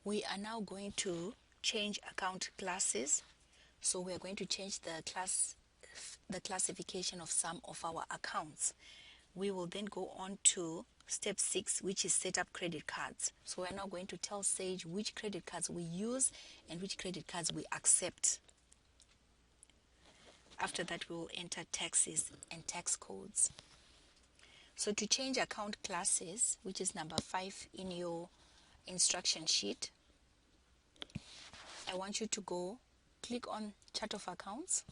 We are now going to change account classes. So we are going to change the classification of some of our accounts. We will then go on to step 6, which is set up credit cards. So we're now going to tell Sage which credit cards we use and which credit cards we accept. After that, we will enter taxes and tax codes. So to change account classes, which is number 5 in your instruction sheet, I want you to go click on chart of accounts,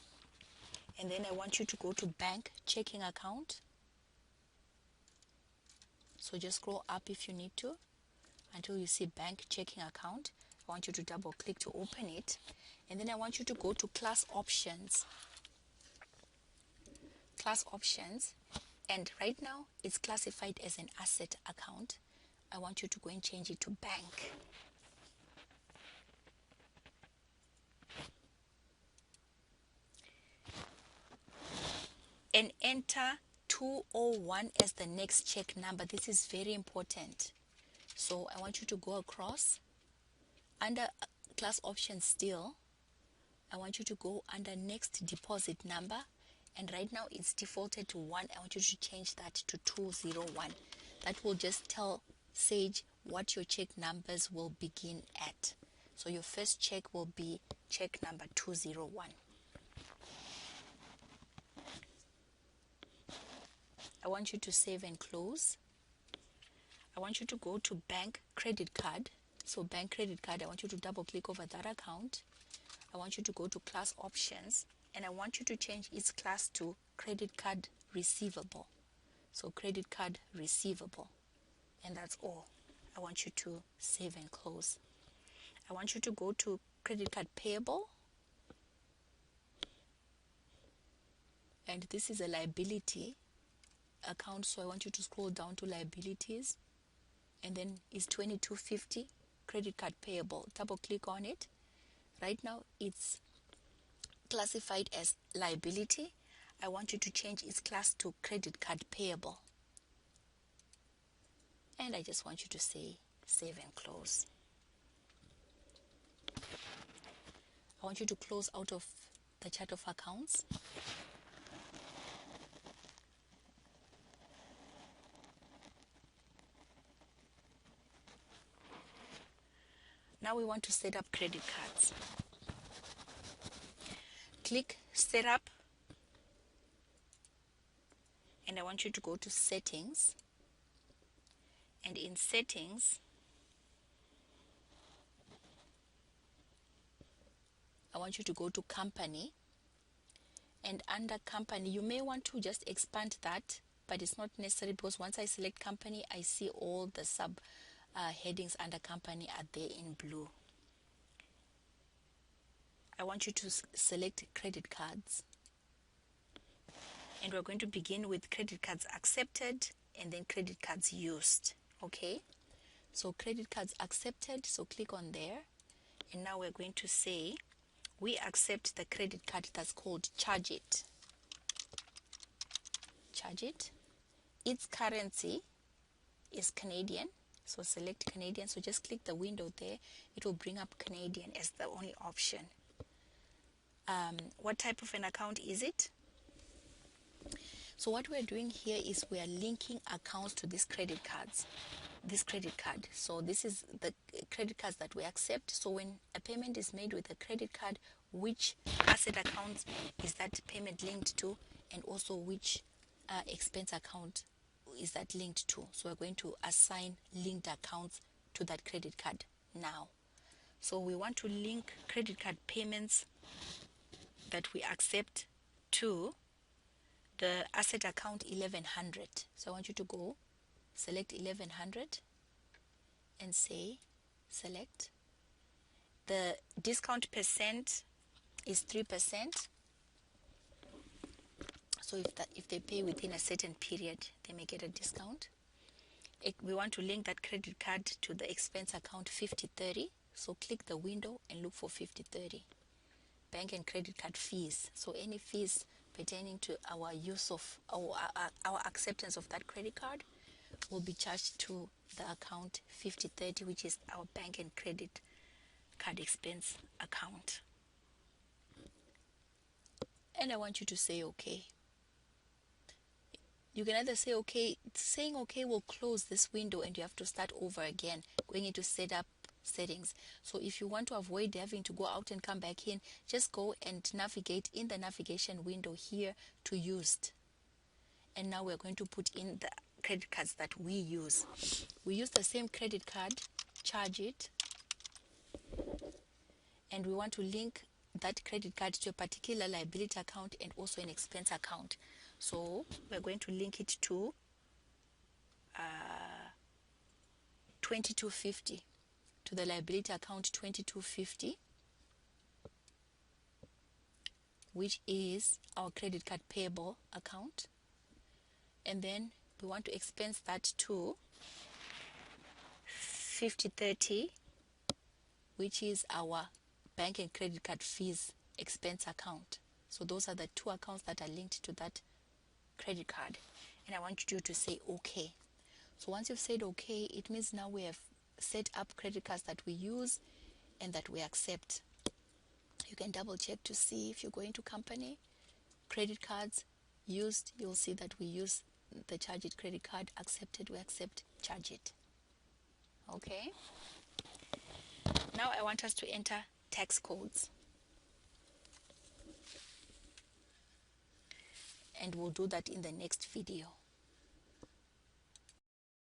and then I want you to go to bank checking account. So just scroll up if you need to until you see bank checking account. I want you to double click to open it, and then I want you to go to class options. Class options, and right now it's classified as an asset account. I want you to go and change it to bank. And enter 201 as the next check number. This is very important. So I want you to go across under class options still. I want you to go under next deposit number, and right now it's defaulted to 1. I want you to change that to 201. That will just tell Sage what your check numbers will begin at. So your first check will be check number 201. I want you to save and close. I want you to go to bank credit card. So bank credit card, I want you to double click over that account. I want you to go to class options, and I want you to change its class to credit card receivable. So credit card receivable, and that's all. I want you to save and close. I want you to go to credit card payable, and this is a liability account, so I want you to scroll down to liabilities, and then it's 2250 credit card payable. Double click on it. Right now it's classified as liability. I want you to change its class to credit card payable, and I just want you to say save and close. I want you to close out of the chart of accounts. Now we want to set up credit cards. Click set up, and I want you to go to settings, and in settings I want you to go to company, and under company you may want to just expand that, but it's not necessary because once I select company I see all the sub headings under company are there in blue. I want you to select credit cards, and we're going to begin with credit cards accepted and then credit cards used. Okay, so credit cards accepted, so click on there, and now we're going to say we accept the credit card that's called Charge It. Charge It. Its currency is Canadian, so select Canadian. So just click the window there, it will bring up Canadian as the only option. What type of an account is it? So what we're doing here is we are linking accounts to these credit cards, this credit card. So this is the credit cards that we accept. So when a payment is made with a credit card, which asset account is that payment linked to, and also which expense account is that linked to. So we're going to assign linked accounts to that credit card now. So we want to link credit card payments that we accept to the asset account 1100. So I want you to go select 1100 and say select. The discount percent is 3%. So if they pay within a certain period, they may get a discount. We want to link that credit card to the expense account 5030. So click the window and look for 5030. Bank and credit card fees. So any fees pertaining to our use of our acceptance of that credit card, will be charged to the account 5030, which is our bank and credit card expense account. And I want you to say okay. You can either say okay. Saying okay will close this window and you have to start over again, going into setup settings. So if you want to avoid having to go out and come back in, just go and navigate in the navigation window here to used. And now we're going to put in the credit cards that we use. We use the same credit card, charge it, and we want to link that credit card to a particular liability account and also an expense account. So we're going to link it to 2250, to the liability account 2250, which is our credit card payable account. And then we want to expense that to 5030, which is our bank and credit card fees expense account. So those are the two accounts that are linked to that credit card. And I want you to say okay. So once you've said okay, it means now we have set up credit cards that we use and that we accept. You can double check to see if you're going to company credit cards used, you'll see that we use the Charge It credit card. Accepted, we accept Charge It. Okay, now I want us to enter tax codes, and we'll do that in the next video.